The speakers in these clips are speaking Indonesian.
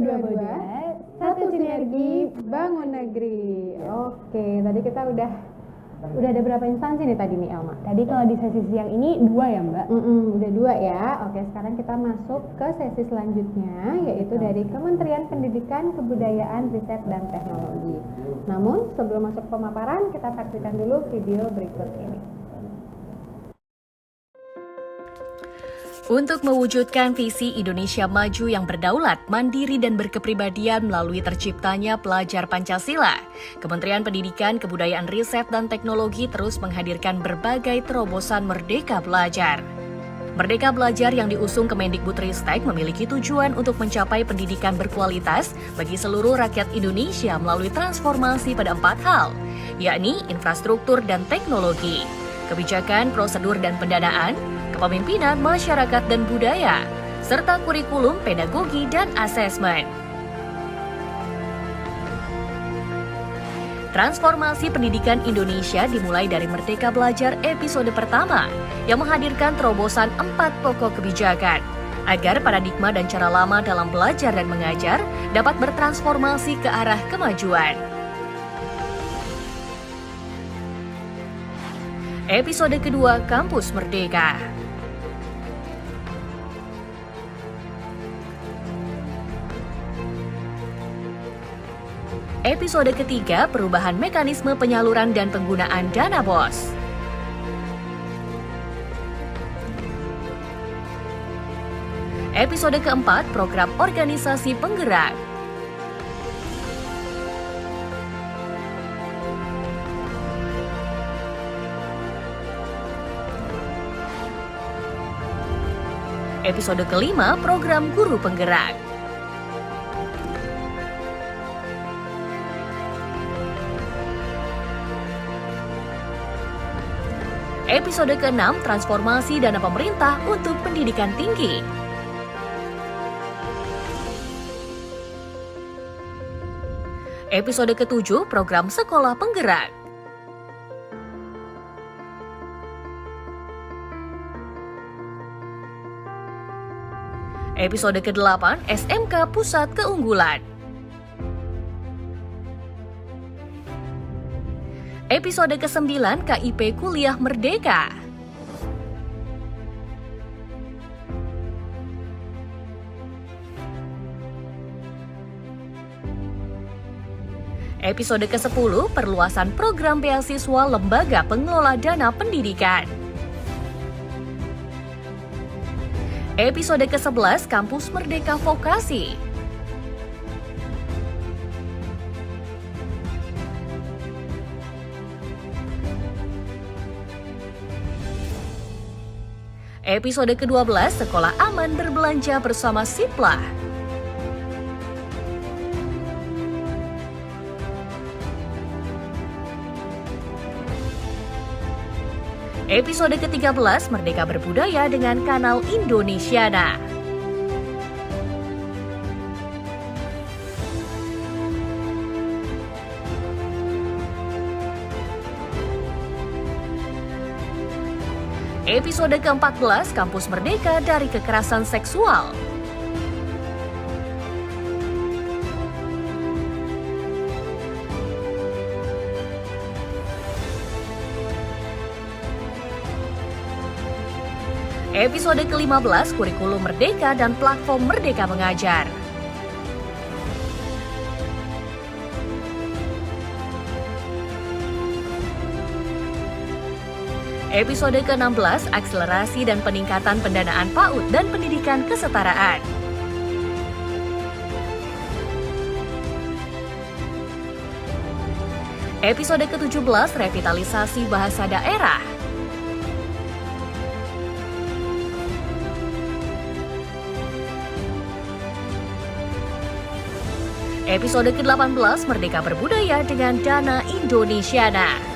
222 satu sinergi bangun negeri. Oke, tadi kita udah ada berapa instansi nih tadi nih Elma? Tadi kalau di sesi siang ini 2 ya Mbak? Udah 2 ya. Oke, sekarang kita masuk ke sesi selanjutnya, yaitu dari Kementerian Pendidikan, Kebudayaan, Riset, dan Teknologi. Namun sebelum masuk pemaparan, kita saksikan dulu video berikut ini. Untuk mewujudkan visi Indonesia maju yang berdaulat, mandiri dan berkepribadian melalui terciptanya pelajar Pancasila, Kementerian Pendidikan, Kebudayaan, Riset, dan Teknologi terus menghadirkan berbagai terobosan Merdeka Belajar. Merdeka Belajar yang diusung Kemendikbudristek memiliki tujuan untuk mencapai pendidikan berkualitas bagi seluruh rakyat Indonesia melalui transformasi pada 4 hal, yakni infrastruktur dan teknologi, kebijakan, prosedur dan pendanaan, kepemimpinan, masyarakat dan budaya, serta kurikulum, pedagogi, dan asesmen. Transformasi pendidikan Indonesia dimulai dari Merdeka Belajar episode pertama yang menghadirkan terobosan 4 pokok kebijakan agar paradigma dan cara lama dalam belajar dan mengajar dapat bertransformasi ke arah kemajuan. Episode kedua, Kampus Merdeka. Episode ketiga, perubahan mekanisme penyaluran dan penggunaan dana BOS. Episode keempat, program organisasi penggerak. Episode kelima, program guru penggerak. Episode ke-6, transformasi dana pemerintah untuk pendidikan tinggi. Episode ke-7, program sekolah penggerak. Episode ke-8, SMK Pusat Keunggulan. Episode ke-9, KIP Kuliah Merdeka. Episode ke-10, perluasan program beasiswa Lembaga Pengelola Dana Pendidikan. Episode ke-11, Kampus Merdeka Vokasi. Episode ke-12, Sekolah Aman Berbelanja Bersama Siplah. Episode ke-13, Merdeka Berbudaya dengan Kanal Indonesiana. Episode ke-14, Kampus Merdeka dari Kekerasan Seksual. Episode ke-15, Kurikulum Merdeka dan Platform Merdeka Mengajar. Episode ke-16, Akselerasi dan Peningkatan Pendanaan PAUD dan Pendidikan Kesetaraan. Episode ke-17, Revitalisasi Bahasa Daerah. Episode ke-18, Merdeka Berbudaya dengan Dana Indonesiana.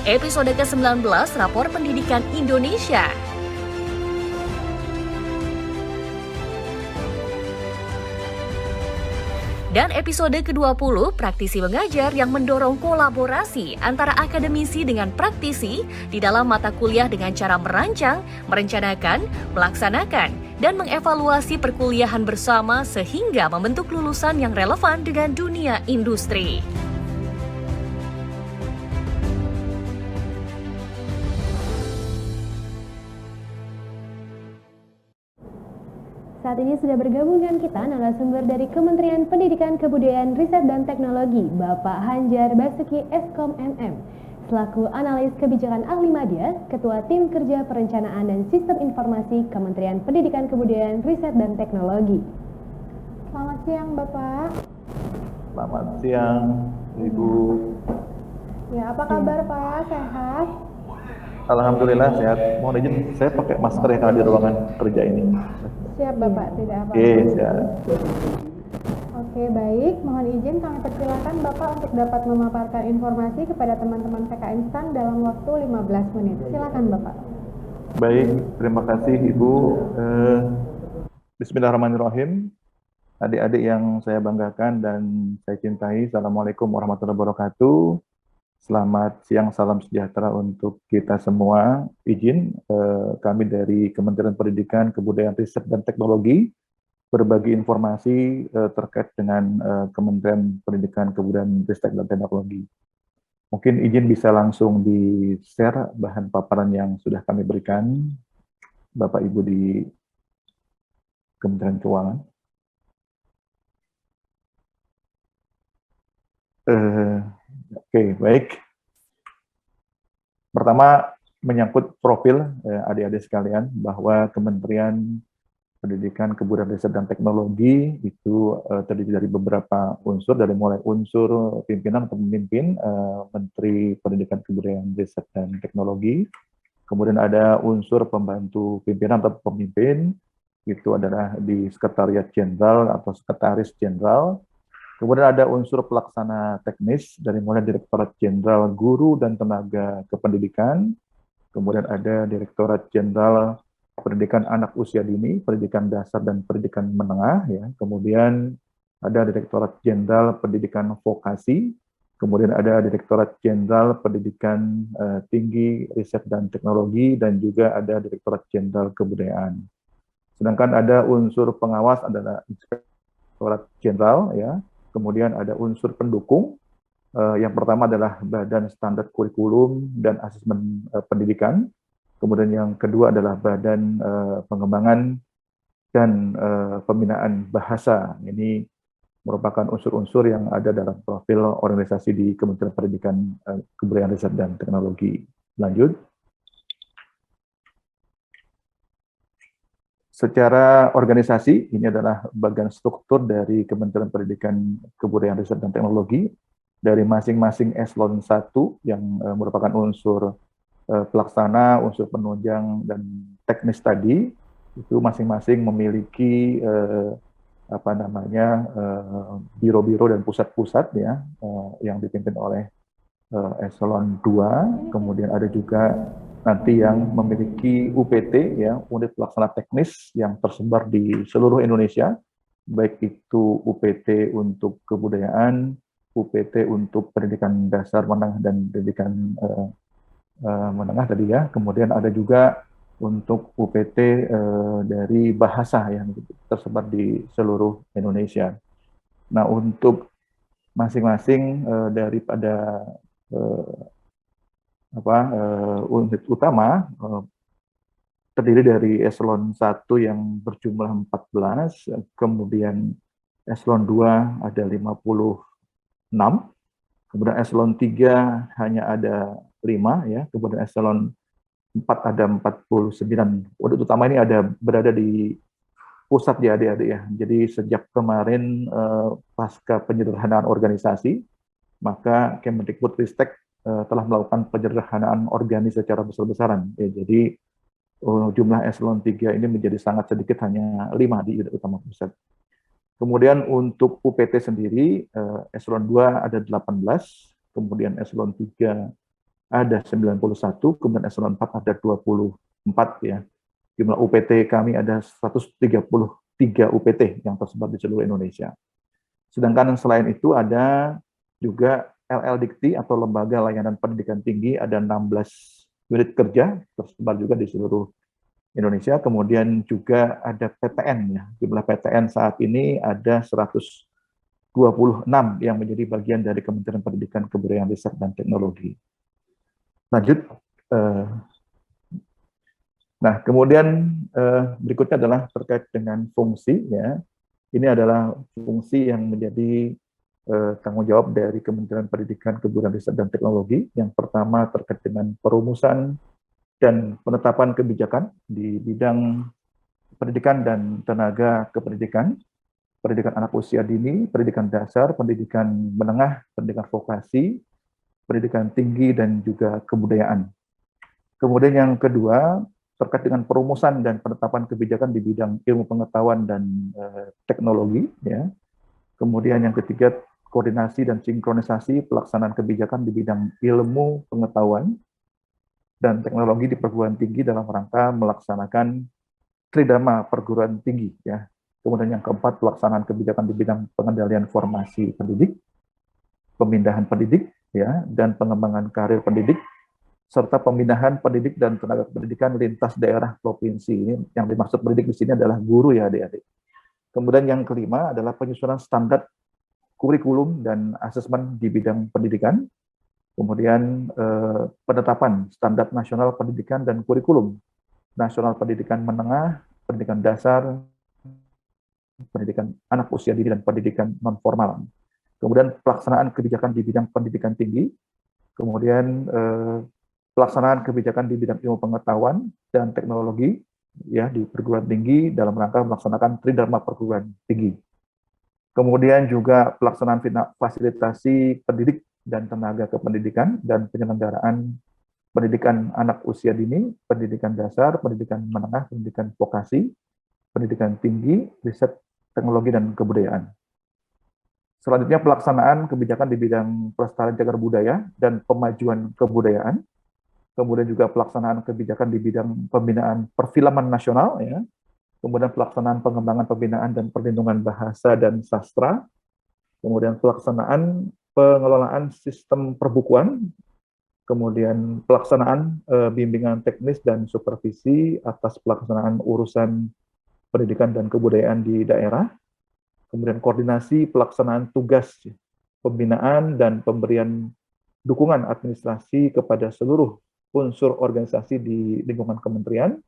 Episode ke-19, Rapor Pendidikan Indonesia. Dan episode ke-20, praktisi mengajar yang mendorong kolaborasi antara akademisi dengan praktisi di dalam mata kuliah dengan cara merancang, merencanakan, melaksanakan, dan mengevaluasi perkuliahan bersama sehingga membentuk lulusan yang relevan dengan dunia industri. Saat ini sudah bergabung dengan kita narasumber dari Kementerian Pendidikan, Kebudayaan, Riset dan Teknologi, Bapak Hanjar Basuki Eskom MM, selaku analis kebijakan ahli media, Ketua Tim Kerja Perencanaan dan Sistem Informasi Kementerian Pendidikan, Kebudayaan, Riset dan Teknologi. Selamat siang Bapak. Selamat siang Ibu. Ya, apa kabar Pak? Sehat? Alhamdulillah sehat. Mohon izin saya pakai masker ya karena di ruangan kerja ini. Siap Bapak, tidak apa-apa. Oke, siap. Oke, baik. Mohon izin kami persilakan Bapak untuk dapat memaparkan informasi kepada teman-teman PKN STAN dalam waktu 15 menit. Silakan Bapak. Baik, terima kasih Ibu. Bismillahirrahmanirrahim. Adik-adik yang saya banggakan dan saya cintai, Assalamualaikum warahmatullahi wabarakatuh. Selamat siang, salam sejahtera untuk kita semua. Izin kami dari Kementerian Pendidikan, Kebudayaan, Riset dan Teknologi berbagi informasi terkait dengan Kementerian Pendidikan, Kebudayaan, Riset dan Teknologi. Mungkin izin bisa langsung di-share bahan paparan yang sudah kami berikan, Bapak Ibu di Kementerian Keuangan. Oke, baik. Pertama, menyangkut profil adik-adik sekalian, bahwa Kementerian Pendidikan, Kebudayaan, Riset dan Teknologi itu terdiri dari beberapa unsur, dari mulai unsur pimpinan atau pemimpin, Menteri Pendidikan, Kebudayaan, Riset dan Teknologi, kemudian ada unsur pembantu pimpinan atau pemimpin, itu adalah di Sekretariat Jenderal atau Sekretaris Jenderal. Kemudian ada unsur pelaksana teknis dari mulai Direktorat Jenderal Guru dan Tenaga Kependidikan. Kemudian ada Direktorat Jenderal Pendidikan Anak Usia Dini, Pendidikan Dasar dan Pendidikan Menengah. Ya. Kemudian ada Direktorat Jenderal Pendidikan Vokasi. Kemudian ada Direktorat Jenderal Pendidikan Tinggi, Riset dan Teknologi, dan juga ada Direktorat Jenderal Kebudayaan. Sedangkan ada unsur pengawas adalah Inspektorat Jenderal, ya. Kemudian ada unsur pendukung, yang pertama adalah Badan Standar Kurikulum dan Asesmen Pendidikan, kemudian yang kedua adalah Badan Pengembangan dan Pembinaan Bahasa. Ini merupakan unsur-unsur yang ada dalam profil organisasi di Kementerian Pendidikan, Kebudayaan, Riset dan Teknologi. Lanjut. Secara organisasi, ini adalah bagian struktur dari Kementerian Pendidikan, Kebudayaan, Riset dan Teknologi dari masing-masing eselon 1 yang merupakan unsur pelaksana, unsur penunjang, dan teknis tadi, itu masing-masing memiliki biro-biro dan pusat-pusat ya yang dipimpin oleh eselon 2. Kemudian ada juga nanti yang memiliki UPT, ya, unit pelaksana teknis yang tersebar di seluruh Indonesia, baik itu UPT untuk kebudayaan, UPT untuk pendidikan dasar, menengah, dan pendidikan menengah tadi ya. Kemudian ada juga untuk UPT dari bahasa yang tersebar di seluruh Indonesia. Nah, untuk masing-masing daripada unit utama terdiri dari eselon 1 yang berjumlah 14, kemudian eselon 2 ada 56, kemudian eselon 3 hanya ada 5 ya, kemudian eselon 4 ada 49. Unit utama ini berada di pusat ya adik-adik ya. Jadi sejak kemarin pasca penyederhanaan organisasi, maka Kemendikbudristek telah melakukan penyederhanaan organisasi secara besar-besaran. Ya, jadi jumlah eselon 3 ini menjadi sangat sedikit, hanya 5 di unit utama pusat. Kemudian untuk UPT sendiri, eselon 2 ada 18, kemudian eselon 3 ada 91, kemudian eselon 4 ada 24 ya. Jumlah UPT kami ada 133 UPT yang tersebar di seluruh Indonesia. Sedangkan selain itu ada juga LLDikti atau Lembaga Layanan Pendidikan Tinggi, ada 16 unit kerja tersebar juga di seluruh Indonesia. Kemudian juga ada PTN ya. Jumlah PTN saat ini ada 126 yang menjadi bagian dari Kementerian Pendidikan, Kebudayaan, Riset, dan Teknologi. Lanjut. Nah, kemudian berikutnya adalah terkait dengan fungsi ya. Ini adalah fungsi yang menjadi tanggung jawab dari Kementerian Pendidikan, Kebudayaan, Riset, dan Teknologi. Yang pertama terkait dengan perumusan dan penetapan kebijakan di bidang pendidikan dan tenaga kependidikan, pendidikan anak usia dini, pendidikan dasar, pendidikan menengah, pendidikan vokasi, pendidikan tinggi, dan juga kebudayaan. Kemudian yang kedua, terkait dengan perumusan dan penetapan kebijakan di bidang ilmu pengetahuan dan teknologi. Ya. Kemudian yang ketiga, koordinasi dan sinkronisasi pelaksanaan kebijakan di bidang ilmu pengetahuan dan teknologi di perguruan tinggi dalam rangka melaksanakan tridharma perguruan tinggi. Ya. Kemudian yang keempat, pelaksanaan kebijakan di bidang pengendalian formasi pendidik, pemindahan pendidik, ya, dan pengembangan karir pendidik, serta pemindahan pendidik dan tenaga pendidikan lintas daerah provinsi. Ini yang dimaksud pendidik di sini adalah guru ya adik-adik. Kemudian yang kelima adalah penyusunan standar kurikulum dan asesmen di bidang pendidikan. Kemudian penetapan standar nasional pendidikan dan kurikulum nasional pendidikan menengah, pendidikan dasar, pendidikan anak usia dini, dan pendidikan non formal. Kemudian pelaksanaan kebijakan di bidang pendidikan tinggi. Kemudian pelaksanaan kebijakan di bidang ilmu pengetahuan dan teknologi ya di perguruan tinggi dalam rangka melaksanakan tridharma perguruan tinggi. Kemudian juga pelaksanaan fasilitasi pendidik dan tenaga kependidikan dan penyelenggaraan pendidikan anak usia dini, pendidikan dasar, pendidikan menengah, pendidikan vokasi, pendidikan tinggi, riset, teknologi, dan kebudayaan. Selanjutnya pelaksanaan kebijakan di bidang pelestarian cagar budaya dan pemajuan kebudayaan. Kemudian juga pelaksanaan kebijakan di bidang pembinaan perfilman nasional, ya. Kemudian pelaksanaan pengembangan pembinaan dan perlindungan bahasa dan sastra. Kemudian pelaksanaan pengelolaan sistem perbukuan. Kemudian pelaksanaan bimbingan teknis dan supervisi atas pelaksanaan urusan pendidikan dan kebudayaan di daerah. Kemudian koordinasi pelaksanaan tugas pembinaan dan pemberian dukungan administrasi kepada seluruh unsur organisasi di lingkungan kementerian,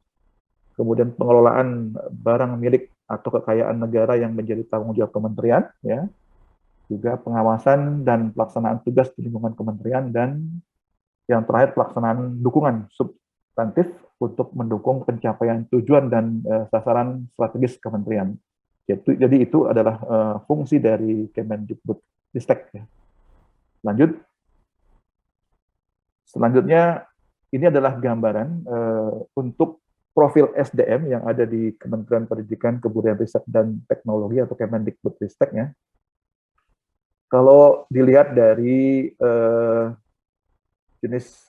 kemudian pengelolaan barang milik atau kekayaan negara yang menjadi tanggung jawab kementerian, ya, juga pengawasan dan pelaksanaan tugas di lingkungan kementerian, dan yang terakhir pelaksanaan dukungan substantif untuk mendukung pencapaian tujuan dan sasaran strategis kementerian. Jadi itu adalah fungsi dari Kemendikbudristek. Ya. Lanjut. Selanjutnya, ini adalah gambaran untuk profil SDM yang ada di Kementerian Pendidikan, Kebudayaan, Riset, dan Teknologi atau Kemendikbudristek. Ya. Kalau dilihat dari jenis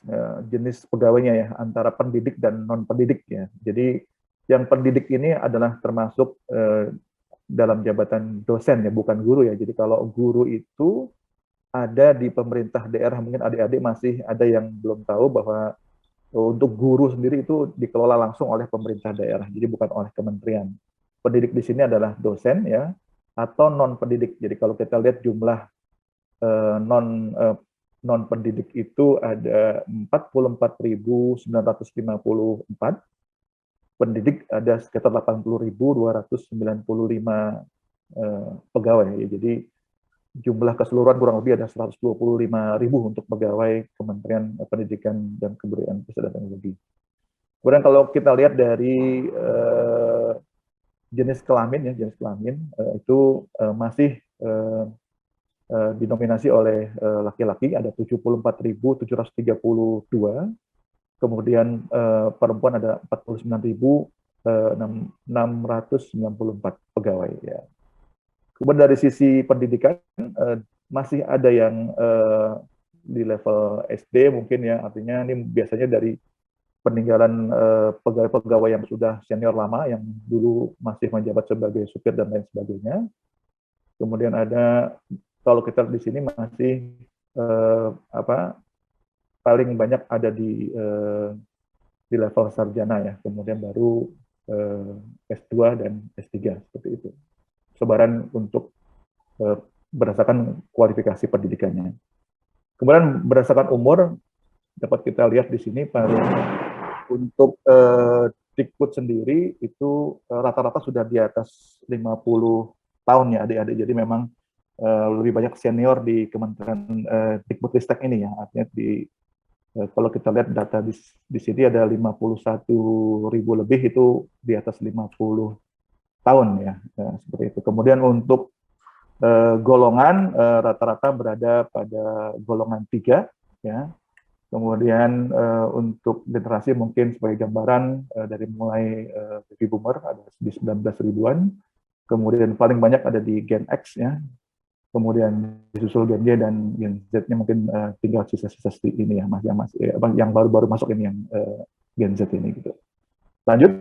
pegawainya ya, antara pendidik dan non pendidik ya. Jadi yang pendidik ini adalah termasuk dalam jabatan dosen ya, bukan guru ya. Jadi kalau guru itu ada di pemerintah daerah, mungkin adik-adik masih ada yang belum tahu bahwa untuk guru sendiri itu dikelola langsung oleh pemerintah daerah, jadi bukan oleh kementerian. Pendidik di sini adalah dosen ya, atau non pendidik. Jadi kalau kita lihat jumlah non pendidik itu ada 44.954, pendidik ada sekitar 80.295 pegawai. Ya. Jadi jumlah keseluruhan kurang lebih ada 125.000 untuk pegawai Kementerian Pendidikan dan Kebudayaan, Riset, dan Teknologi. Kemudian kalau kita lihat dari jenis kelamin ya, itu masih didominasi oleh laki-laki, ada 74.732, kemudian perempuan ada 49.694 pegawai. Ya. Kemudian dari sisi pendidikan masih ada yang di level SD mungkin ya, artinya ini biasanya dari peninggalan pegawai-pegawai yang sudah senior lama yang dulu masih menjabat sebagai supir dan lain sebagainya. Kemudian ada, kalau kita di sini masih paling banyak ada di level sarjana ya, kemudian baru S2 dan S3 seperti itu. Sebaran untuk berdasarkan kualifikasi pendidikannya. Kemudian berdasarkan umur dapat kita lihat di sini untuk Dikbud sendiri itu rata-rata sudah di atas 50 tahun ya adik-adik. Jadi memang lebih banyak senior di Kementerian Dikbudristek ini ya. Artinya kalau kita lihat data di sini ada 51.000 lebih, itu di atas 50 tahun ya, seperti itu. Kemudian untuk golongan rata-rata berada pada golongan 3 ya. Kemudian untuk generasi mungkin sebagai gambaran dari mulai baby boomer ada di 19 ribuan, kemudian paling banyak ada di Gen X ya, kemudian disusul Gen Y, dan Gen Z-nya mungkin tinggal sisa-sisa ini ya, yang baru-baru masuk ini yang Gen Z ini gitu. Lanjut.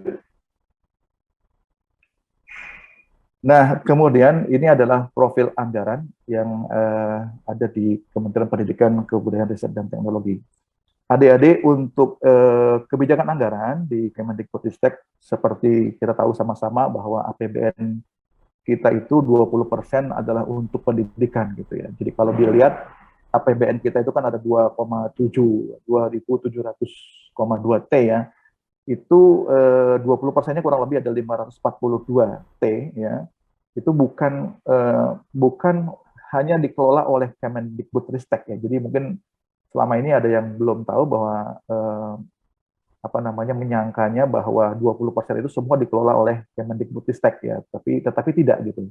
Nah, kemudian ini adalah profil anggaran yang ada di Kementerian Pendidikan, Kebudayaan, Riset, dan Teknologi. Adik-adik, untuk kebijakan anggaran di Kemendikbudristek, seperti kita tahu sama-sama bahwa APBN kita itu 20% adalah untuk pendidikan gitu ya. Jadi kalau dilihat APBN kita itu kan ada 2,702 T ya. Itu 20%-nya kurang lebih ada 542 T ya. Itu bukan hanya dikelola oleh Kemendikbudristek ya. Jadi mungkin selama ini ada yang belum tahu bahwa menyangkanya bahwa 20% itu semua dikelola oleh Kemendikbudristek ya, tetapi tidak gitu.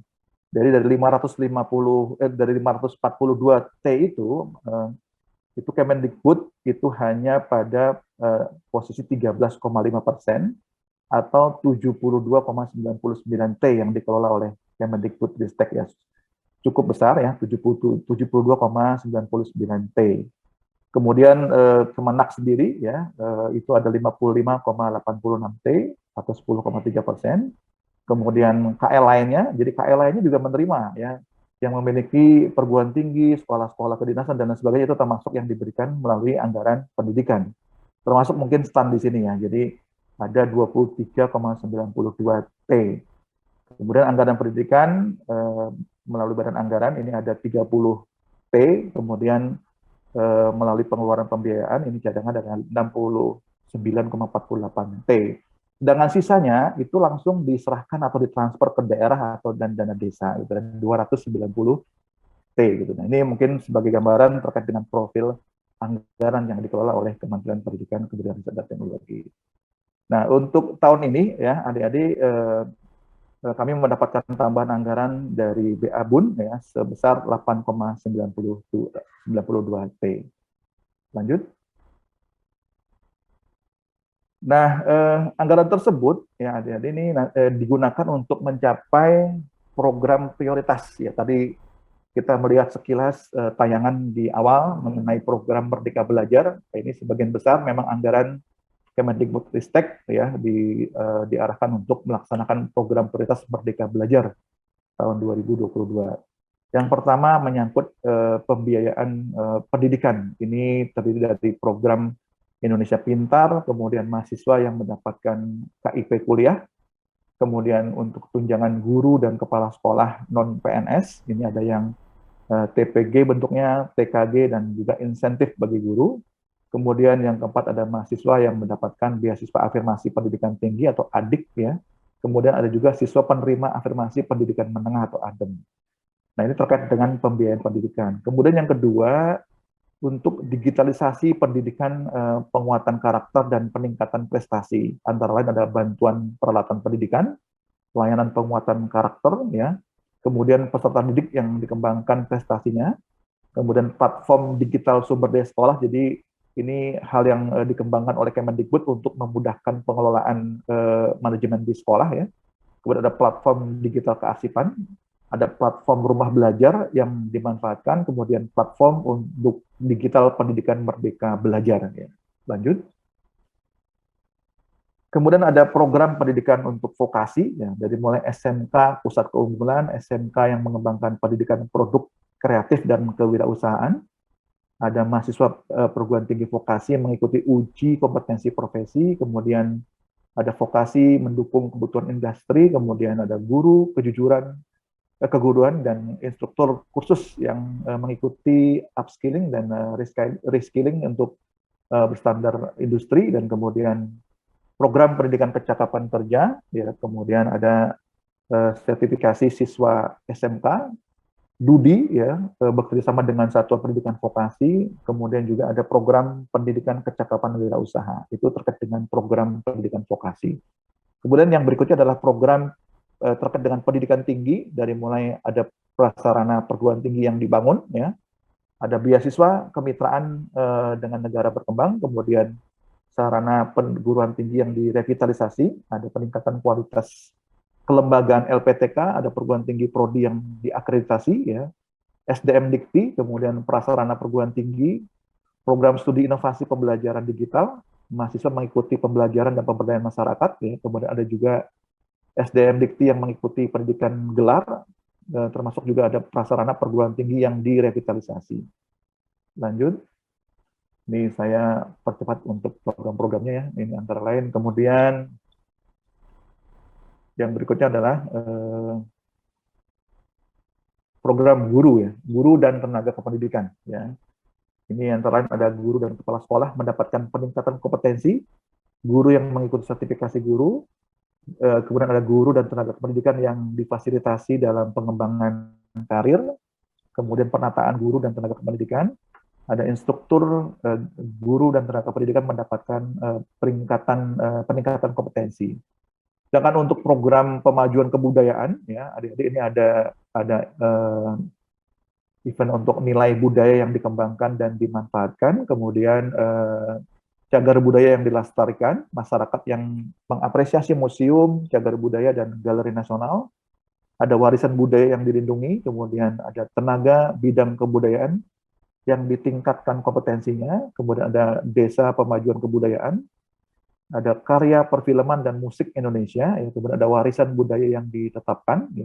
Dari 542 T itu Kemendikbud itu hanya pada posisi 13,5% atau 72,99 T yang dikelola oleh Kemendikbudristek ya. Cukup besar ya, 72,99 T. Kemudian Kemenak sendiri ya itu ada 55,86 T atau 10,3%. Kemudian KL lainnya, jadi KL lainnya juga menerima ya, yang memiliki perguruan tinggi, sekolah-sekolah kedinasan dan lain sebagainya, itu termasuk yang diberikan melalui anggaran pendidikan. Termasuk mungkin stand di sini ya. Jadi ada 23,92 T. Kemudian anggaran pendidikan melalui badan anggaran ini ada 30 T, kemudian melalui pengeluaran pembiayaan ini cadangan dengan 69,48 T. Sedangkan sisanya itu langsung diserahkan atau ditransfer ke daerah atau dana desa itu 290 T gitu. Nah, ini mungkin sebagai gambaran terkait dengan profil anggaran yang dikelola oleh Kementerian Pendidikan, Kebudayaan, Riset, dan Teknologi. Nah, untuk tahun ini ya adik-adik kami mendapatkan tambahan anggaran dari BA-Bun ya sebesar 8,92 T. Lanjut. Nah, anggaran tersebut ya adik-adik ini digunakan untuk mencapai program prioritas ya. Tadi kita melihat sekilas tayangan di awal mengenai program Merdeka Belajar. Ini sebagian besar memang anggaran Kemendikbudristek ya diarahkan untuk melaksanakan program prioritas Merdeka Belajar tahun 2022. Yang pertama menyangkut pembiayaan pendidikan. Ini terdiri dari program Indonesia Pintar, kemudian mahasiswa yang mendapatkan KIP kuliah, kemudian untuk tunjangan guru dan kepala sekolah non-PNS, ini ada yang TPG bentuknya, TKG, dan juga insentif bagi guru. Kemudian yang keempat ada mahasiswa yang mendapatkan beasiswa afirmasi pendidikan tinggi atau ADIK ya. Kemudian ada juga siswa penerima afirmasi pendidikan menengah atau ADEM. Nah, ini terkait dengan pembiayaan pendidikan. Kemudian yang kedua, untuk digitalisasi pendidikan, penguatan karakter dan peningkatan prestasi. Antara lain ada bantuan peralatan pendidikan, pelayanan penguatan karakter ya. Kemudian peserta didik yang dikembangkan prestasinya. Kemudian platform digital sumber daya sekolah. Jadi ini hal yang dikembangkan oleh Kemendikbud untuk memudahkan pengelolaan manajemen di sekolah ya. Kemudian ada platform digital kearsipan, ada platform rumah belajar yang dimanfaatkan, kemudian platform untuk digital pendidikan Merdeka Belajar ya. Lanjut. Kemudian ada program pendidikan untuk vokasi, ya, dari mulai SMK Pusat Keunggulan, SMK yang mengembangkan pendidikan produk kreatif dan kewirausahaan. Ada mahasiswa perguruan tinggi vokasi yang mengikuti uji kompetensi profesi, kemudian ada vokasi mendukung kebutuhan industri, kemudian ada guru keguruan dan instruktur kursus yang mengikuti upskilling dan reskilling untuk berstandar industri, dan kemudian program pendidikan kecakapan kerja, ya, kemudian ada sertifikasi siswa SMK, DUDI, ya, bekerjasama dengan Satuan Pendidikan Vokasi, kemudian juga ada program pendidikan kecakapan wirausaha, itu terkait dengan program pendidikan vokasi. Kemudian yang berikutnya adalah program terkait dengan pendidikan tinggi, dari mulai ada prasarana perguruan tinggi yang dibangun, ya, ada beasiswa kemitraan dengan negara berkembang, kemudian sarana perguruan tinggi yang direvitalisasi, ada peningkatan kualitas kelembagaan LPTK, ada perguruan tinggi prodi yang diakreditasi, ya, SDM Dikti, kemudian prasarana perguruan tinggi, program studi inovasi pembelajaran digital, mahasiswa mengikuti pembelajaran dan pemberdayaan masyarakat, ya, kemudian ada juga SDM Dikti yang mengikuti pendidikan gelar, termasuk juga ada prasarana perguruan tinggi yang direvitalisasi. Lanjut. Ini saya percepat untuk program-programnya, ya. Ini antara lain. Kemudian yang berikutnya adalah program guru, ya, guru dan tenaga kependidikan, ya. Ini antara lain ada guru dan kepala sekolah mendapatkan peningkatan kompetensi, guru yang mengikuti sertifikasi guru, kemudian ada guru dan tenaga kependidikan yang difasilitasi dalam pengembangan karir, kemudian penataan guru dan tenaga kependidikan. Ada instruktur guru dan tenaga pendidikan mendapatkan peningkatan kompetensi. Sedangkan untuk program pemajuan kebudayaan, ya, adik-adik, ini ada event untuk nilai budaya yang dikembangkan dan dimanfaatkan, kemudian cagar budaya yang dilestarikan, masyarakat yang mengapresiasi museum, cagar budaya, dan galeri nasional, ada warisan budaya yang dilindungi, kemudian ada tenaga bidang kebudayaan yang ditingkatkan kompetensinya, kemudian ada desa pemajuan kebudayaan, ada karya perfilman dan musik Indonesia, ya, kemudian ada warisan budaya yang ditetapkan, ya.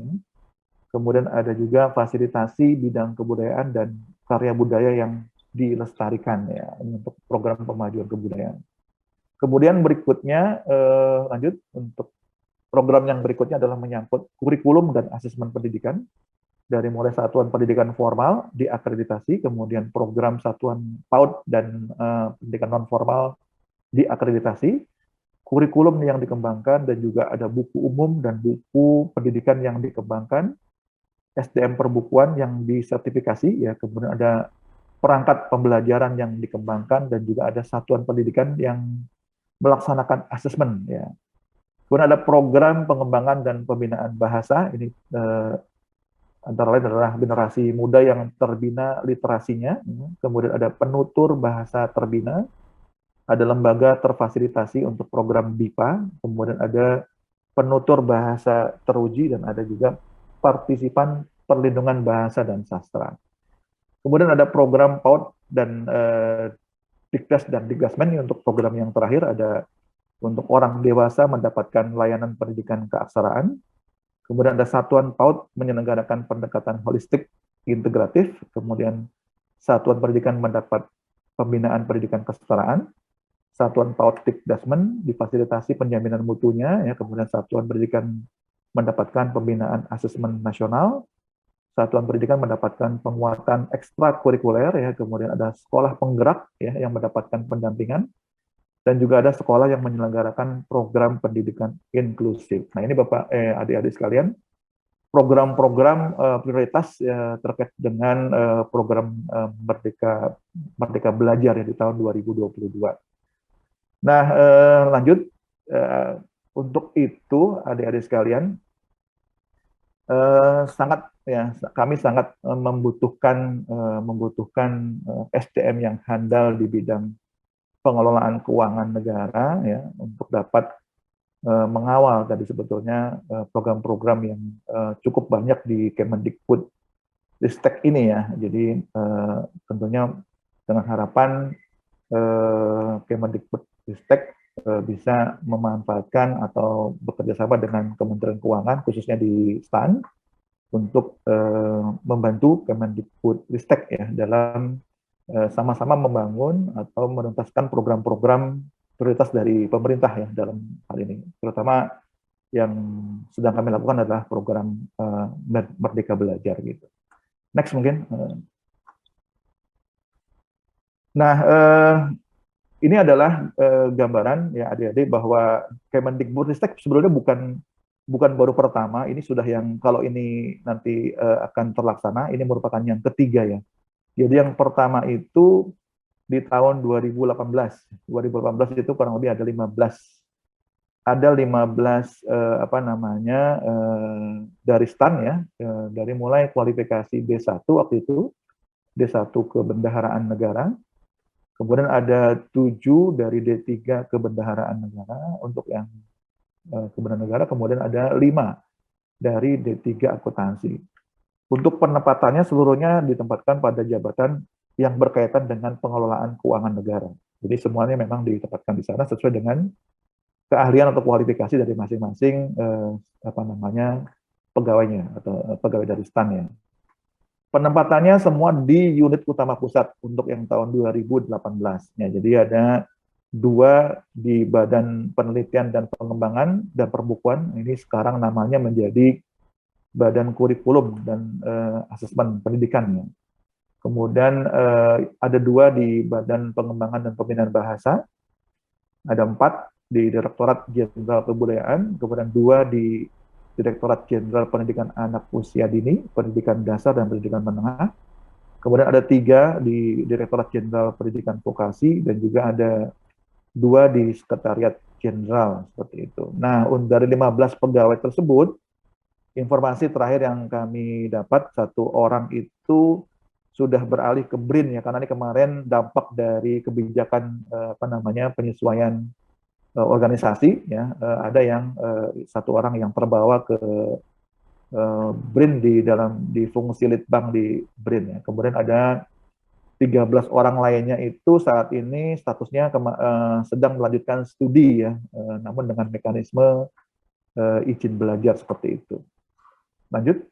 Kemudian ada juga fasilitasi bidang kebudayaan dan karya budaya yang dilestarikan, ya, untuk program pemajuan kebudayaan. Kemudian berikutnya, lanjut, untuk program yang berikutnya adalah menyangkut kurikulum dan asesmen pendidikan, dari mulai satuan pendidikan formal diakreditasi, kemudian program satuan PAUD dan pendidikan non formal diakreditasi, kurikulum yang dikembangkan, dan juga ada buku umum dan buku pendidikan yang dikembangkan, SDM perbukuan yang disertifikasi, ya, kemudian ada perangkat pembelajaran yang dikembangkan, dan juga ada satuan pendidikan yang melaksanakan asesmen, ya. Kemudian ada program pengembangan dan pembinaan bahasa, ini antara lain adalah generasi muda yang terbina literasinya, kemudian ada penutur bahasa terbina, ada lembaga terfasilitasi untuk program BIPA, kemudian ada penutur bahasa teruji, dan ada juga partisipan perlindungan bahasa dan sastra. Kemudian ada program PAUD dan Dikdas dan Digasmen. Untuk program yang terakhir ada untuk orang dewasa mendapatkan layanan pendidikan keaksaraan. Kemudian ada satuan PAUD menyelenggarakan pendekatan holistik integratif, kemudian satuan pendidikan mendapat pembinaan pendidikan kesetaraan, satuan PAUD Dikdasmen difasilitasi penjaminan mutunya, ya, kemudian satuan pendidikan mendapatkan pembinaan asesmen nasional, satuan pendidikan mendapatkan penguatan ekstrakurikuler, ya, kemudian ada sekolah penggerak, ya, yang mendapatkan pendampingan, dan juga ada sekolah yang menyelenggarakan program pendidikan inklusif. Nah, ini Bapak, adik-adik sekalian, program-program prioritas terkait dengan program Merdeka Belajar, ya, di tahun 2022. Nah, lanjut, untuk itu adik-adik sekalian, kami sangat membutuhkan SDM yang handal di bidang pengelolaan keuangan negara, ya, untuk dapat mengawal tadi sebetulnya program-program yang cukup banyak di Kemendikbud Ristek ini, ya. Jadi tentunya dengan harapan Kemendikbud Ristek bisa memanfaatkan atau bekerja sama dengan Kementerian Keuangan, khususnya di STAN, untuk membantu Kemendikbudristek ya dalam sama-sama membangun atau menuntaskan program-program prioritas dari pemerintah ya dalam hal ini. Terutama yang sedang kami lakukan adalah program Merdeka Belajar gitu. Next mungkin. Nah, ini adalah gambaran ya adik-adik bahwa Kemendikbudristek sebetulnya bukan baru pertama, ini sudah yang kalau ini nanti akan terlaksana, ini merupakan yang ketiga ya. Jadi yang pertama itu di tahun 2018. 2018 itu kurang lebih ada 15 dari STAN ya, dari mulai kualifikasi D1 waktu itu, D1 kebendaharaan negara, kemudian ada 7 dari D3 kebendaharaan negara untuk yang kebendaharaan negara, kemudian ada 5 dari D3 akuntansi. Untuk penempatannya seluruhnya ditempatkan pada jabatan yang berkaitan dengan pengelolaan keuangan negara. Jadi semuanya memang ditempatkan di sana sesuai dengan keahlian atau kualifikasi dari masing-masing pegawainya atau pegawai dari STAN ya. Penempatannya semua di unit utama pusat untuk yang tahun 2018 ya. Jadi ada 2 di Badan Penelitian dan Pengembangan dan Perbukuan, ini sekarang namanya menjadi Badan Kurikulum dan Asesmen Pendidikan ya. Kemudian ada 2 di Badan Pengembangan dan Pembinaan Bahasa, ada 4 di Direktorat Jenderal Kebudayaan, kemudian 2 di Direktorat Jenderal Pendidikan Anak Usia Dini, Pendidikan Dasar dan Pendidikan Menengah, kemudian ada 3 di Direktorat Jenderal Pendidikan Vokasi, dan juga ada 2 di Sekretariat Jenderal, seperti itu. Nah, dari 15 pegawai tersebut, informasi terakhir yang kami dapat, 1 orang itu sudah beralih ke BRIN ya, karena ini kemarin dampak dari kebijakan penyesuaian organisasi ya, ada yang 1 orang yang terbawa ke BRIN di fungsi litbang di BRIN ya. Kemudian ada 13 orang lainnya itu saat ini statusnya sedang melanjutkan studi ya, namun dengan mekanisme izin belajar seperti itu. Lanjut.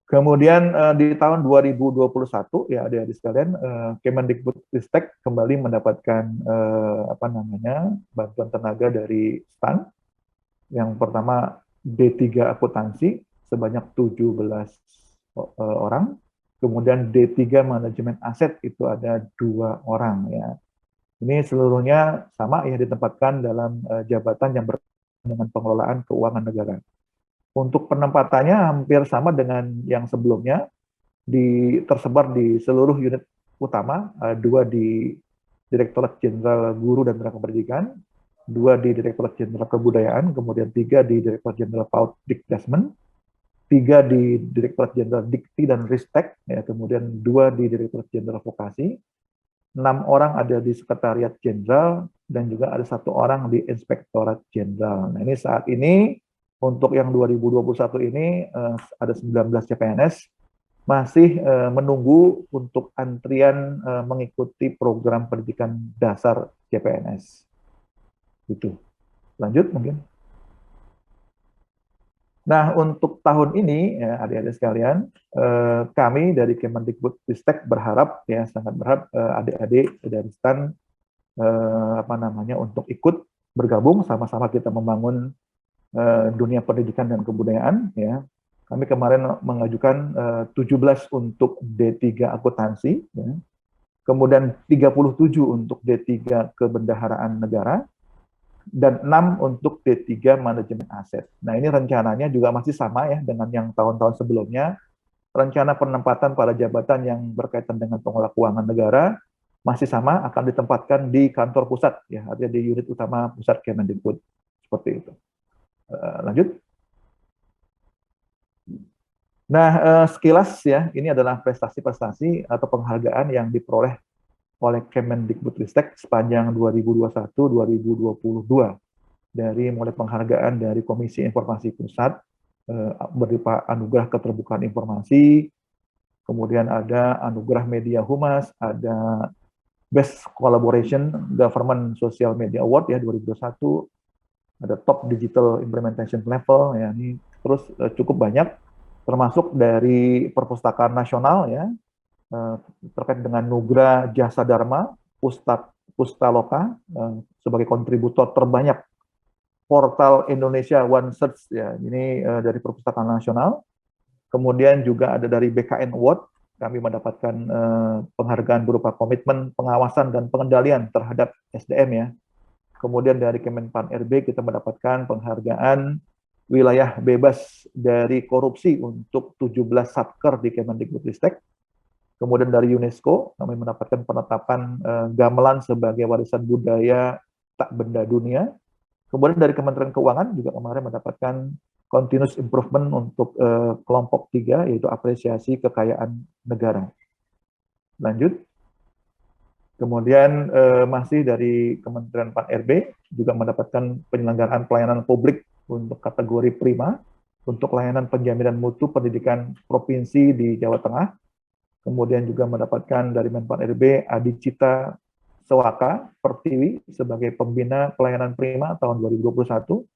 Kemudian di tahun 2021 ya adik-adik sekalian, Kemendikbudristek kembali mendapatkan bantuan tenaga dari STAN. Yang pertama D3 akuntansi sebanyak 17 orang, kemudian D3 manajemen aset itu ada 2 orang ya. Ini seluruhnya sama ya, ditempatkan dalam jabatan yang berkaitan dengan pengelolaan keuangan negara. Untuk penempatannya hampir sama dengan yang sebelumnya, tersebar di seluruh unit utama, 2 di Direktorat Jenderal Guru dan Tenaga Pendidikan, 2 di Direktorat Jenderal Kebudayaan, kemudian 3 di Direktorat Jenderal PAUD Dikdasmen, 3 di Direktorat Jenderal Dikti dan Ristek, ya, kemudian 2 di Direktorat Jenderal Vokasi, 6 orang ada di Sekretariat Jenderal, dan juga ada 1 orang di Inspektorat Jenderal. Nah, ini saat ini untuk yang 2021 ini ada 19 CPNS masih menunggu untuk antrian mengikuti program pendidikan dasar CPNS. Gitu. Lanjut mungkin. Nah, untuk tahun ini ya adik-adik sekalian, kami dari Kemendikbudristek berharap ya, sangat berharap adik-adik dari STAN untuk ikut bergabung sama-sama kita membangun dunia pendidikan dan kebudayaan ya. Kami kemarin mengajukan 17 untuk D3 akuntansi ya. Kemudian 37 untuk D3 kebendaharaan negara dan 6 untuk D3 manajemen aset. Nah, ini rencananya juga masih sama ya dengan yang tahun-tahun sebelumnya. Rencana penempatan pada jabatan yang berkaitan dengan pengelola keuangan negara masih sama, akan ditempatkan di kantor pusat ya, artinya di unit utama pusat Kemendikbud seperti itu. Lanjut. Nah, sekilas ya, ini adalah prestasi-prestasi atau penghargaan yang diperoleh oleh Kemendikbudristek sepanjang 2021-2022 dari mulai penghargaan dari Komisi Informasi Pusat berupa anugerah keterbukaan informasi, kemudian ada anugerah media humas, ada Best Collaboration Government Social Media Award ya 2021, ada Top Digital Implementation Level ya, ini terus cukup banyak, termasuk dari Perpustakaan Nasional ya, terkait dengan Nugra Jasa Dharma Pustaloka sebagai kontributor terbanyak portal Indonesia One Search ya, ini dari Perpustakaan Nasional. Kemudian juga ada dari BKN Award, kami mendapatkan penghargaan berupa komitmen pengawasan dan pengendalian terhadap SDM ya. Kemudian dari Kemenpan RB kita mendapatkan penghargaan wilayah bebas dari korupsi untuk 17 satker di Kemendikbudristek. Kemudian dari UNESCO kami mendapatkan penetapan gamelan sebagai warisan budaya tak benda dunia. Kemudian dari Kementerian Keuangan juga kemarin mendapatkan continuous improvement untuk kelompok 3, yaitu apresiasi kekayaan negara. Lanjut. Kemudian masih dari Kementerian Pan RB juga mendapatkan penyelenggaraan pelayanan publik untuk kategori prima untuk layanan penjaminan mutu pendidikan provinsi di Jawa Tengah. Kemudian juga mendapatkan dari Menpan RB Adicita Sewaka Pertiwi sebagai pembina pelayanan prima tahun 2021.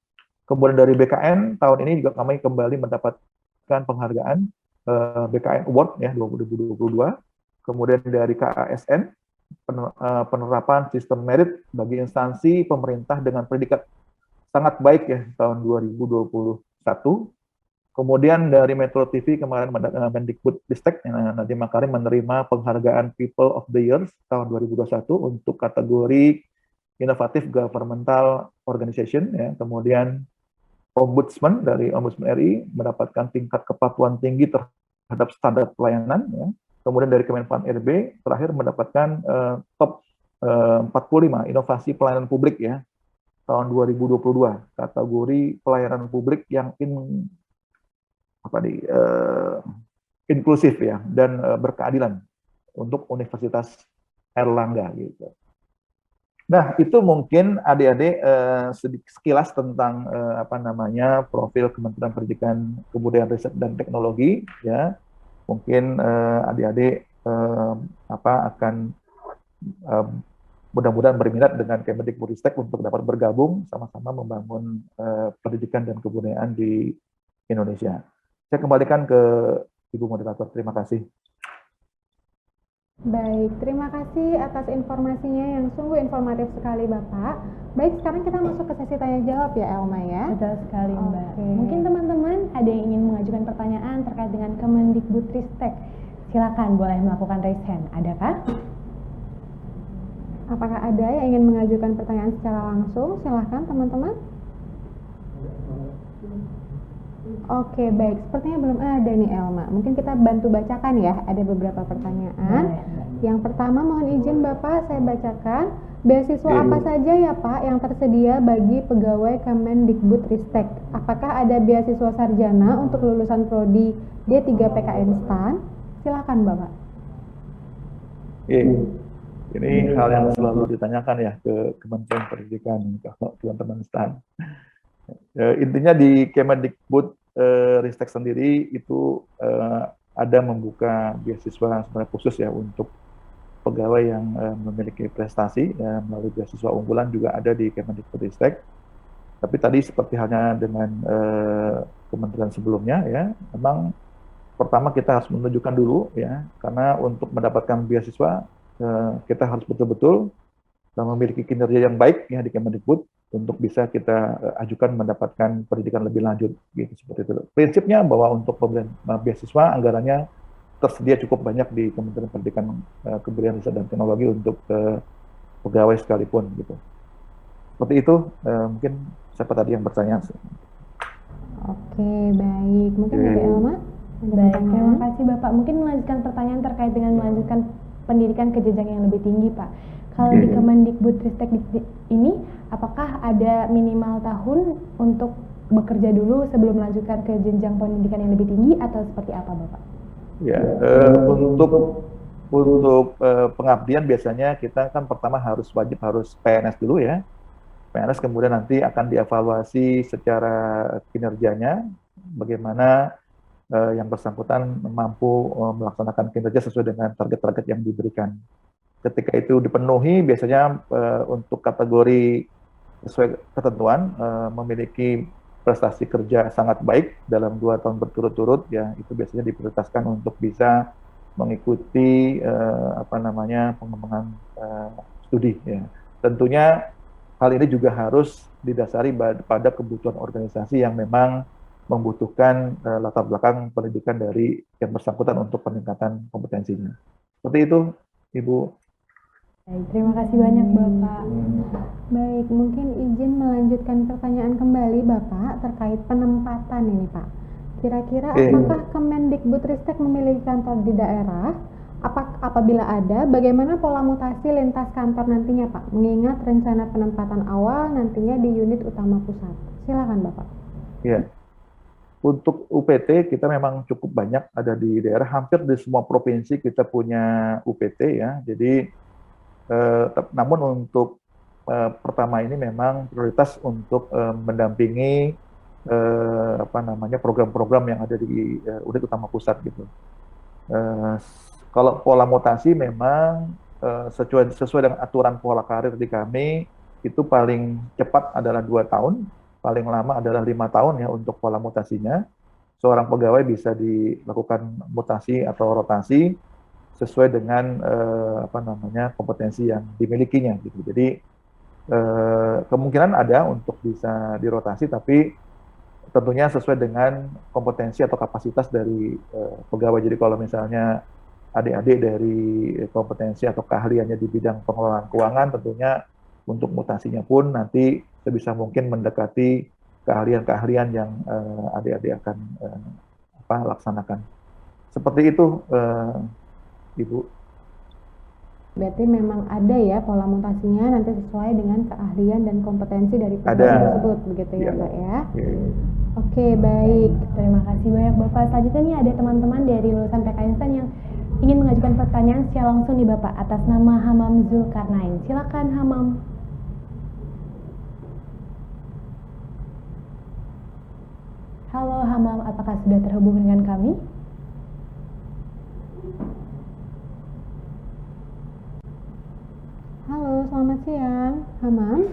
Kemudian dari BKN tahun ini juga kami kembali mendapatkan penghargaan BKN Award ya 2022. Kemudian dari KASN penerapan sistem merit bagi instansi pemerintah dengan predikat sangat baik ya tahun 2021. Kemudian dari Metro TV kemarin Mendikbudristek Nadiem Makarim menerima penghargaan People of the Year tahun 2021 untuk kategori Innovative Governmental Organization ya. Kemudian Ombudsman dari Ombudsman RI mendapatkan tingkat kepatuhan tinggi terhadap standar pelayanan ya. Kemudian dari Kemenpan RB terakhir mendapatkan top 45 inovasi pelayanan publik ya tahun 2022 kategori pelayanan publik yang inklusif ya dan berkeadilan untuk Universitas Airlangga gitu. Nah, itu mungkin adik-adik sekilas tentang profil Kementerian Pendidikan, Kebudayaan, Riset dan Teknologi ya. Mungkin adik-adik akan mudah-mudahan berminat dengan Kemendikbudristek untuk dapat bergabung sama-sama membangun pendidikan dan kebudayaan di Indonesia. Saya kembalikan ke Ibu Moderator. Terima kasih. Baik, terima kasih atas informasinya yang sungguh informatif sekali Bapak. Baik, sekarang kita masuk ke sesi tanya jawab ya Elma ya. Betul sekali Mbak. Oke. Mungkin teman-teman ada yang ingin mengajukan pertanyaan terkait dengan Kemendikbudristek. Silakan boleh melakukan raise hand. Adakah? Apakah ada yang ingin mengajukan pertanyaan secara langsung? Silahkan teman-teman. Oke, baik. Sepertinya belum ada nih Elma. Mungkin kita bantu bacakan ya. Ada beberapa pertanyaan. Yang pertama mohon izin Bapak saya bacakan. Beasiswa apa saja ya Pak yang tersedia bagi pegawai Kemendikbudristek? Apakah ada beasiswa sarjana untuk lulusan prodi D3 PKN STAN? Silakan Bapak. Ini hal yang selalu ditanyakan ya ke Kementerian Pendidikan kalau teman-teman STAN. Intinya di Kemendikbudristek sendiri itu ada membuka beasiswa sebenarnya khusus ya untuk pegawai yang memiliki prestasi ya, melalui beasiswa unggulan juga ada di Kemendikbudristek. Tapi tadi seperti halnya dengan kementerian sebelumnya ya, memang pertama kita harus menunjukkan dulu ya, karena untuk mendapatkan beasiswa kita harus betul-betul memiliki kinerja yang baik ya di Kemendikbud untuk bisa kita ajukan mendapatkan pendidikan lebih lanjut gitu seperti itu. Prinsipnya bahwa untuk pemberian beasiswa anggarannya tersedia cukup banyak di Kementerian Pendidikan, Kebudayaan, Riset dan Teknologi untuk pegawai sekalipun gitu. Seperti itu mungkin siapa tadi yang bertanya. Oke, baik. Mungkin dari Elma. Baik, terima kasih Bapak. Mungkin melanjutkan pertanyaan terkait dengan melanjutkan pendidikan ke jenjang yang lebih tinggi Pak. Kalau di Kemendikbudristek ini, apakah ada minimal tahun untuk bekerja dulu sebelum melanjutkan ke jenjang pendidikan yang lebih tinggi atau seperti apa Bapak? Ya, untuk pengabdian biasanya kita kan pertama wajib harus PNS dulu ya. PNS kemudian nanti akan dievaluasi secara kinerjanya, bagaimana yang bersangkutan mampu melaksanakan kinerja sesuai dengan target-target yang diberikan. Ketika itu dipenuhi, biasanya untuk kategori sesuai ketentuan memiliki prestasi kerja sangat baik dalam 2 tahun berturut-turut, ya itu biasanya diprioritaskan untuk bisa mengikuti pengembangan studi. Ya. Tentunya hal ini juga harus didasari pada kebutuhan organisasi yang memang membutuhkan latar belakang pendidikan dari yang bersangkutan untuk peningkatan kompetensinya. Seperti itu, Ibu. Baik, terima kasih banyak Bapak. Baik, mungkin izin melanjutkan pertanyaan kembali Bapak terkait penempatan ini Pak. Kira-kira apakah Kemendikbudristek memiliki kantor di daerah? Apabila ada, bagaimana pola mutasi lintas kantor nantinya Pak? Mengingat rencana penempatan awal nantinya di unit utama pusat. Silakan Bapak. Ya, untuk UPT kita memang cukup banyak ada di daerah, hampir di semua provinsi kita punya UPT ya. Jadi, namun untuk pertama ini memang prioritas untuk mendampingi program-program yang ada di unit utama pusat gitu. Kalau pola mutasi memang sesuai dengan aturan pola karir di kami, itu paling cepat adalah 2 tahun, paling lama adalah 5 tahun ya untuk pola mutasinya. Seorang pegawai bisa dilakukan mutasi atau rotasi sesuai dengan kompetensi yang dimilikinya gitu. Jadi kemungkinan ada untuk bisa dirotasi, tapi tentunya sesuai dengan kompetensi atau kapasitas dari pegawai. Jadi kalau misalnya adik-adik dari kompetensi atau keahliannya di bidang pengelolaan keuangan, tentunya untuk mutasinya pun nanti sebisa mungkin mendekati keahlian-keahlian yang adik-adik akan laksanakan. Seperti itu, Ibu. Berarti memang ada ya pola mutasinya nanti sesuai dengan keahlian dan kompetensi dari pegawai tersebut, begitu ya Pak ya? Oke, baik. Terima kasih banyak Bapak. Selanjutnya nih ada teman-teman dari lulusan PK Instan yang ingin mengajukan pertanyaan secara langsung nih Bapak atas nama Hamam Zulkarnain. Silakan Hamam. Halo Hamam, apakah sudah terhubung dengan kami? Halo, selamat siang, Hamam.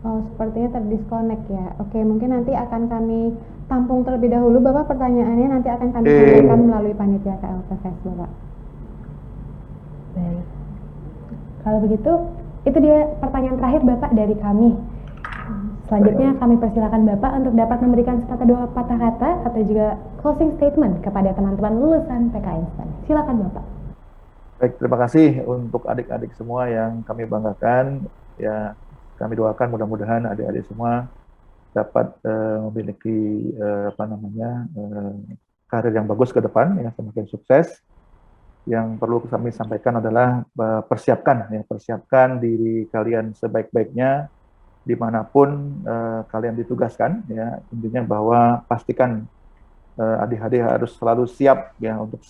Oh, sepertinya terdisconnect ya. Oke, mungkin nanti akan kami tampung terlebih dahulu, Bapak. Pertanyaannya nanti akan kami sampaikan melalui panitia KLPFS, Bapak. Baik. Kalau begitu, itu dia pertanyaan terakhir Bapak dari kami. Selanjutnya kami persilakan Bapak untuk dapat memberikan sepatah dua patah kata atau juga closing statement kepada teman-teman lulusan PK Instan. Silakan Bapak. Baik, terima kasih untuk adik-adik semua yang kami banggakan. Ya, kami doakan mudah-mudahan adik-adik semua dapat memiliki karir yang bagus ke depan, ya semakin sukses. Yang perlu kami sampaikan adalah persiapkan diri kalian sebaik-baiknya dimanapun kalian ditugaskan, ya intinya bahwa pastikan adik-adik harus selalu siap ya untuk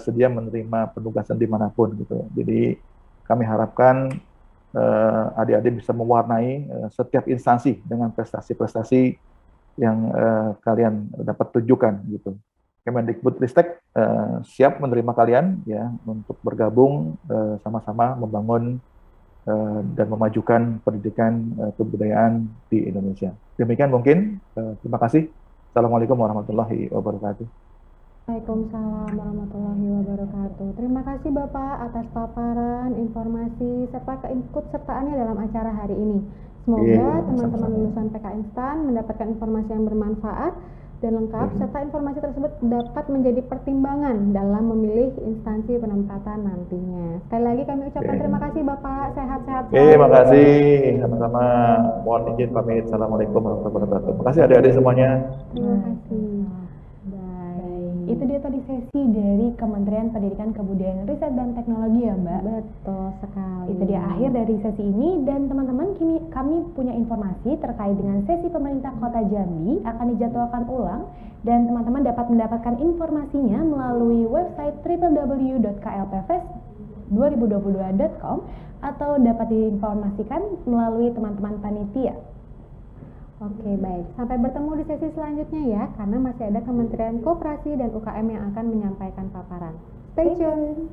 sedia menerima penugasan dimanapun gitu. Jadi kami harapkan adik-adik bisa mewarnai setiap instansi dengan prestasi-prestasi yang kalian dapat tunjukkan gitu. Kemendikbudristek siap menerima kalian ya untuk bergabung sama-sama membangun dan memajukan pendidikan kebudayaan di Indonesia. Demikian mungkin. Terima kasih. Assalamualaikum warahmatullahi wabarakatuh. Waalaikumsalam warahmatullahi wabarakatuh. Terima kasih Bapak atas paparan, informasi, serta keikutsertaannya dalam acara hari ini. Semoga teman-teman lulusan PK Instan mendapatkan informasi yang bermanfaat dan lengkap, serta informasi tersebut dapat menjadi pertimbangan dalam memilih instansi penempatan nantinya. Sekali lagi kami ucapkan terima kasih Bapak, sehat-sehat selalu. Terima kasih, sama-sama. Mohon izin pamit. Assalamualaikum warahmatullahi wabarakatuh. Terima kasih adik-adik semuanya. Terima kasih. Itu dia tadi sesi dari Kementerian Pendidikan Kebudayaan Riset dan Teknologi ya Mbak. Betul sekali. Itu dia akhir dari sesi ini, dan teman-teman kami punya informasi terkait dengan sesi pemerintah Kota Jambi akan dijadwalkan ulang, dan teman-teman dapat mendapatkan informasinya melalui website www.klpfes2022.com atau dapat diinformasikan melalui teman-teman panitia. Oke, baik. Sampai bertemu di sesi selanjutnya ya, karena masih ada Kementerian Koperasi dan UKM yang akan menyampaikan paparan. Stay tune.